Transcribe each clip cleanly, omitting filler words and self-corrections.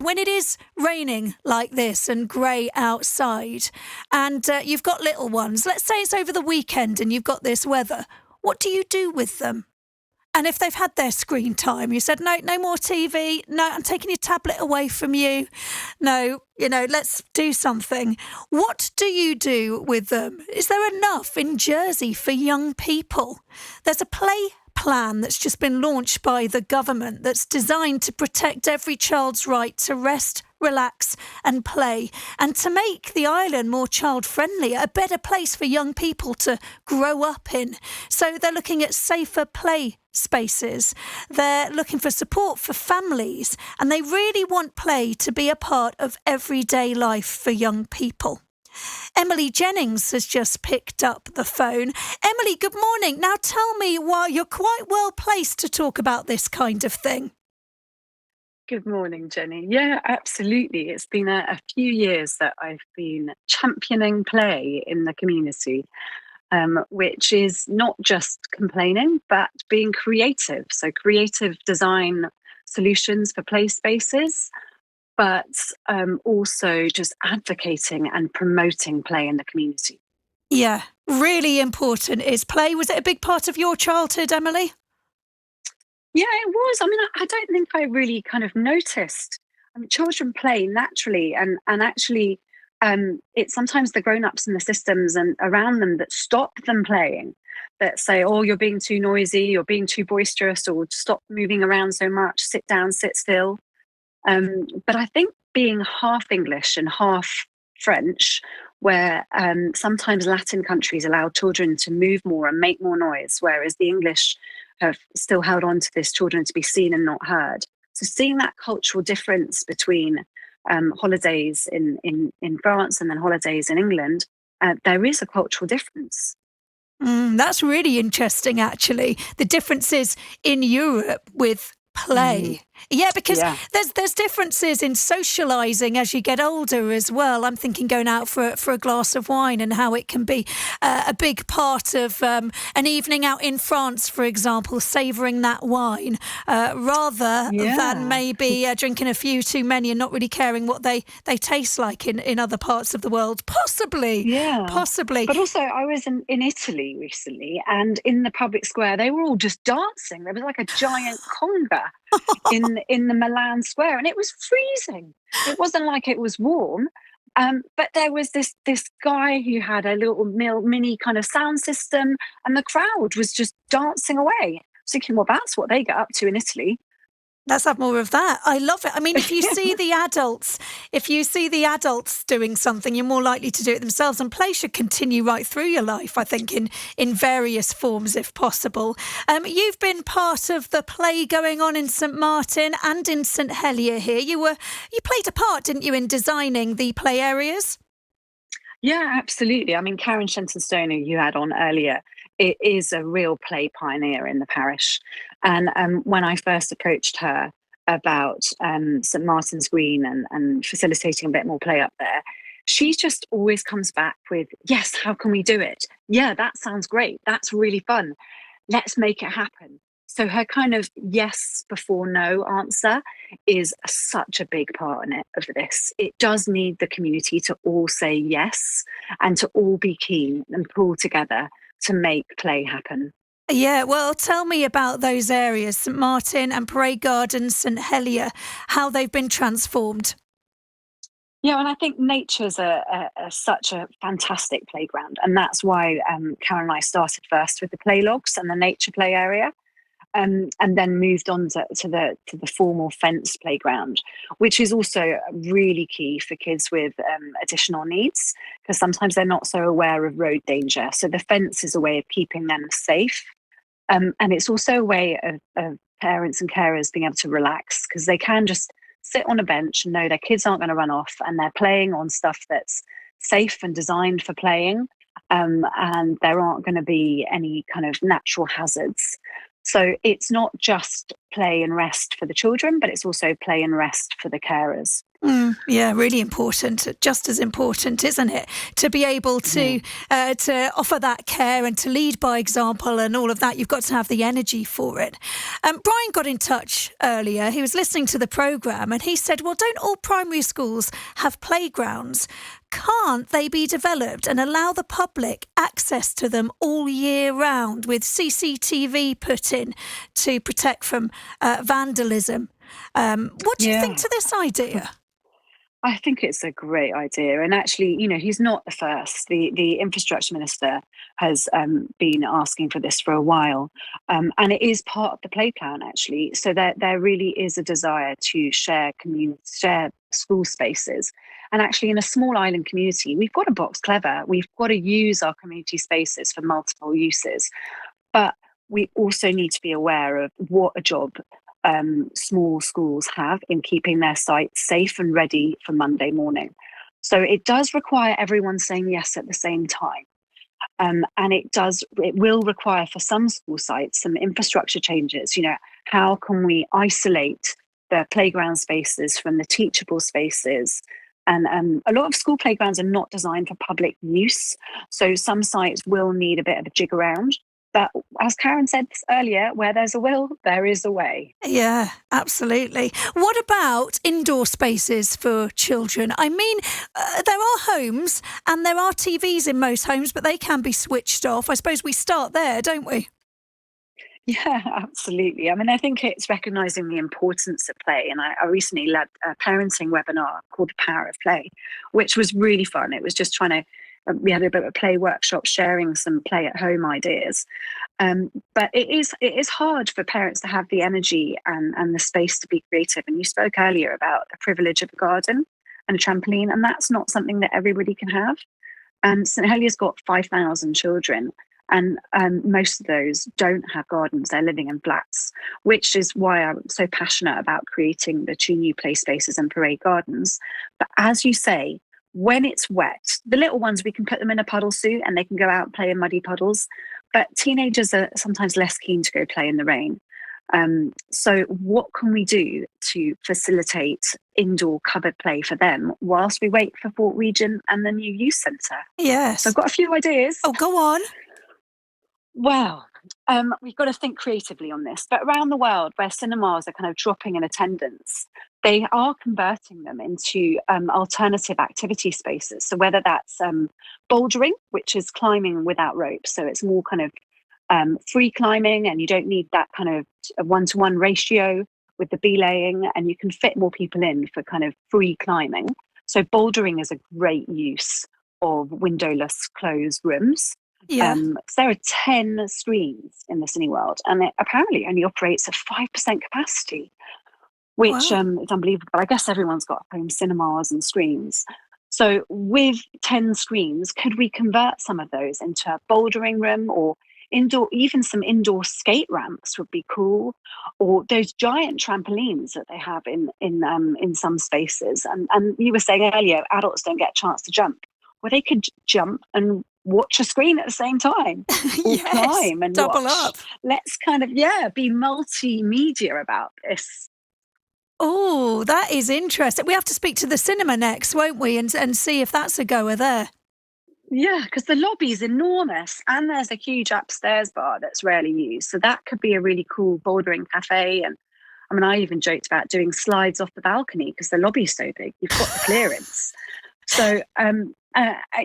When it is raining like this and grey outside and you've got little ones, let's say it's over the weekend and you've got this weather, what do you do with them? And if they've had their screen time, you said, no, no more TV. No, I'm taking your tablet away from you. No, let's do something. What do you do with them? Is there enough in Jersey for young people? There's a play plan that's just been launched by the government that's designed to protect every child's right to rest, relax and play, and to make the island more child-friendly, a better place for young people to grow up in. So they're looking at safer play spaces. They're looking for support for families, and they really want play to be a part of everyday life for young people. Emily Jennings has just picked up the phone. Emily, good morning. Now tell me why you're quite well placed to talk about this kind of thing. Good morning, Jenny. Yeah, absolutely. It's been a few years that I've been championing play in the community, which is not just complaining, but being creative. So creative design solutions for play spaces, but also just advocating and promoting play in the community. Yeah, really important is play. Was it a big part of your childhood, Emily? Yeah, it was. I mean, I don't think I really kind of noticed. I mean, children play naturally, and actually, it's sometimes the grown-ups and the systems and around them that stop them playing, that say, "Oh, you're being too noisy, you're being too boisterous, or stop moving around so much, sit down, sit still." But I think being half English and half French, where sometimes Latin countries allow children to move more and make more noise, whereas the English have still held on to this children to be seen and not heard. So seeing that cultural difference between holidays in France and then holidays in England, there is a cultural difference. That's really interesting, actually. The differences in Europe with play. Yeah, because Yeah. there's differences in socialising as you get older as well. I'm thinking going out for a glass of wine and how it can be a big part of an evening out in France, for example, savouring that wine rather than maybe drinking a few too many and not really caring what they taste like in other parts of the world. Possibly. Yeah. But also, I was in Italy recently, and in the public square, they were all just dancing. There was like a giant conga in the Milan square, and it was freezing. It wasn't like it was warm, but there was this guy who had a little mini kind of sound system, and the crowd was just dancing away. I was thinking, well, that's what they get up to in Italy. Let's have more of that. I love it. I mean, if you see the adults doing something, you're more likely to do it themselves. And play should continue right through your life, I think, in various forms, if possible. You've been part of the play going on in St Martin and in St Helier here. You played a part, didn't you, in designing the play areas? Yeah, absolutely. I mean, Karen Shenton-Stone, who you had on earlier, it is a real play pioneer in the parish. And when I first approached her about St Martin's Green and facilitating a bit more play up there, she just always comes back with, yes, how can we do it? Yeah, that sounds great. That's really fun. Let's make it happen. So her kind of yes before no answer is such a big part in it, of this. It does need the community to all say yes and to all be keen and pull together to make play happen. Yeah, well, tell me about those areas, St Martin and Parade Gardens, St Helier, how they've been transformed. Yeah, and I think nature's such a fantastic playground, and that's why Karen and I started first with the play logs and the nature play area, and then moved on to the formal fence playground, which is also really key for kids with additional needs, because sometimes they're not so aware of road danger. So the fence is a way of keeping them safe, and it's also a way of parents and carers being able to relax, because they can just sit on a bench and know their kids aren't going to run off, and they're playing on stuff that's safe and designed for playing, and there aren't going to be any kind of natural hazards. So it's not just play and rest for the children, but it's also play and rest for the carers. Yeah, really important. Just as important, isn't it? To be able to offer that care and to lead by example and all of that, you've got to have the energy for it. Brian got in touch earlier. He was listening to the programme and he said, well, don't all primary schools have playgrounds? Can't they be developed and allow the public access to them all year round with CCTV put in to protect from vandalism? What do you think Yeah. to this idea? I think it's a great idea. And actually, he's not the first. The infrastructure minister has been asking for this for a while. And it is part of the play plan, actually. So there really is a desire to share school spaces. And actually, in a small island community, we've got to box clever. We've got to use our community spaces for multiple uses. But we also need to be aware of what a job small schools have in keeping their sites safe and ready for Monday morning. So it does require everyone saying yes at the same time. And it will require for some school sites some infrastructure changes. How can we isolate the playground spaces from the teachable spaces? And a lot of school playgrounds are not designed for public use. So some sites will need a bit of a jig around. But as Karen said earlier, where there's a will, there is a way. Yeah, absolutely. What about indoor spaces for children? I mean, there are homes and there are TVs in most homes, but they can be switched off. I suppose we start there, don't we? Yeah, absolutely. I mean, I think it's recognizing the importance of play. And I recently led a parenting webinar called The Power of Play, which was really fun. It was just we had a bit of a play workshop sharing some play at home ideas. But it is hard for parents to have the energy and the space to be creative. And you spoke earlier about the privilege of a garden and a trampoline, and that's not something that everybody can have. St Helier's got 5,000 children, and most of those don't have gardens. They're living in flats, which is why I'm so passionate about creating the 2 new play spaces and parade gardens. But as you say, when it's wet, the little ones, we can put them in a puddle suit and they can go out and play in muddy puddles. But teenagers are sometimes less keen to go play in the rain. So what can we do to facilitate indoor covered play for them whilst we wait for Fort Regent and the new youth centre? Yes. So I've got a few ideas. Oh, go on. Well, we've got to think creatively on this. But around the world, where cinemas are kind of dropping in attendance, they are converting them into alternative activity spaces. So whether that's bouldering, which is climbing without ropes, so it's more kind of free climbing, and you don't need that kind of a 1-to-1 ratio with the belaying, and you can fit more people in for kind of free climbing. So bouldering is a great use of windowless closed rooms. Yeah. So there are 10 screens in the Cineworld, and it apparently only operates at 5% capacity, which Wow. is unbelievable. But I guess everyone's got home cinemas and screens. So with 10 screens, could we convert some of those into a bouldering room, or even some indoor skate ramps would be cool, or those giant trampolines that they have in some spaces. And you were saying earlier, adults don't get a chance to jump. Well, they could jump and watch a screen at the same time, or Yes. climb and Double watch. up. Let's kind of, be multimedia about this. Oh, that is interesting. We have to speak to the cinema next, won't we? And see if that's a goer there. Yeah, because the lobby's enormous and there's a huge upstairs bar that's rarely used. So that could be a really cool bouldering cafe. And I mean, I even joked about doing slides off the balcony because the lobby's so big, you've got the clearance. So,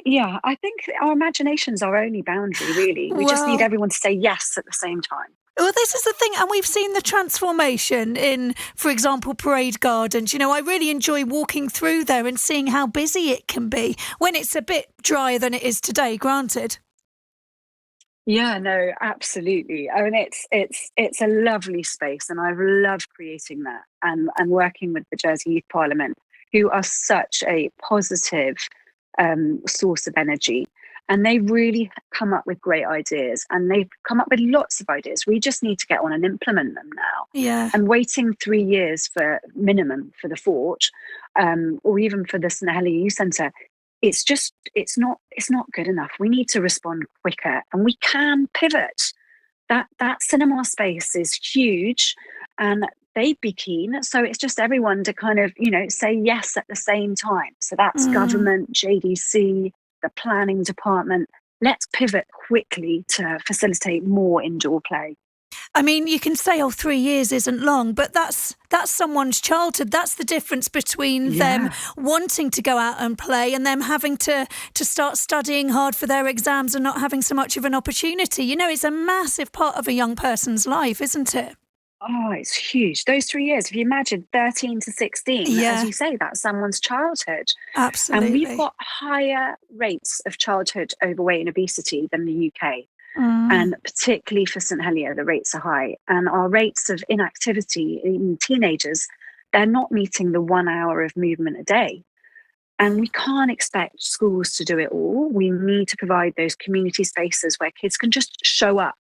yeah, I think our imagination's our only boundary, really. We just need Well, everyone to say yes at the same time. Well, this is the thing, and we've seen the transformation in, for example, parade gardens. I really enjoy walking through there and seeing how busy it can be when it's a bit drier than it is today, granted. Yeah, no, absolutely. I mean, it's a lovely space, and I've loved creating that and working with the Jersey Youth Parliament, who are such a positive source of energy. And they really come up with great ideas, and they've come up with lots of ideas. We just need to get on and implement them now. Yeah. And waiting 3 years for minimum for the fort, or even for the St Helier Youth Centre, it's not good enough. We need to respond quicker, and we can pivot. That cinema space is huge, and they'd be keen. So it's just everyone to kind of, say yes at the same time. So that's Mm. government, JDC, the planning department. Let's pivot quickly to facilitate more indoor play. I mean, you can say, 3 years isn't long, but that's someone's childhood. That's the difference between them Yeah. wanting to go out and play and them having to start studying hard for their exams and not having so much of an opportunity. It's a massive part of a young person's life, isn't it? Oh, it's huge. Those 3 years, if you imagine 13 to 16, as Yeah, you say, that's someone's childhood. And we've absolutely. got higher rates of childhood overweight and obesity than the UK. Mm. And particularly for St Helier, the rates are high. And our rates of inactivity in teenagers, they're not meeting the 1 hour of movement a day. And we can't expect schools to do it all. We need to provide those community spaces where kids can just show up.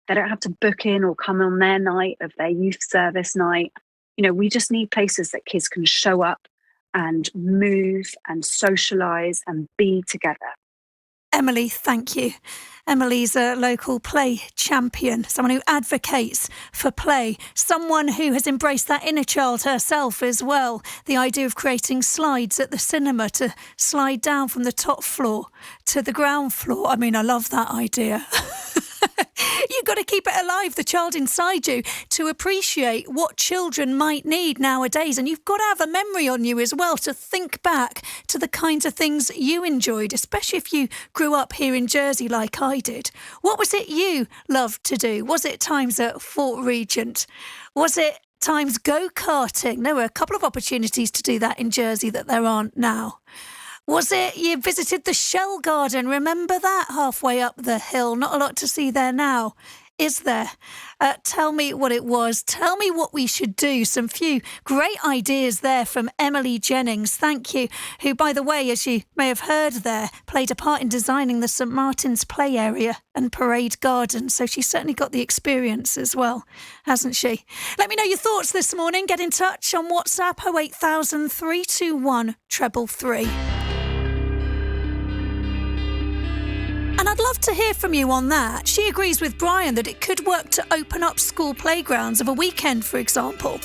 They don't have to book in or come on their night of their youth service night. We just need places that kids can show up and move and socialize and be together. Emily, thank you. Emily's a local play champion, someone who advocates for play, someone who has embraced that inner child herself as well. The idea of creating slides at the cinema to slide down from the top floor to the ground floor. I mean, I love that idea. You've got to keep it alive, the child inside you, to appreciate what children might need nowadays. And you've got to have a memory on you as well to think back to the kinds of things you enjoyed, especially if you grew up here in Jersey like I did. What was it you loved to do? Was it times at Fort Regent? Was it times go-karting? There were a couple of opportunities to do that in Jersey that there aren't now. Was it you visited the Shell Garden? Remember that halfway up the hill? Not a lot to see there now, is there? Tell me what it was. Tell me what we should do. Some few great ideas there from Emily Jennings. Thank you. Who, by the way, as you may have heard there, played a part in designing the St Martin's play area and parade garden. So she's certainly got the experience as well, hasn't she? Let me know your thoughts this morning. Get in touch on WhatsApp 08000 321 333. And I'd love to hear from you on that. She agrees with Brian that it could work to open up school playgrounds of a weekend, for example.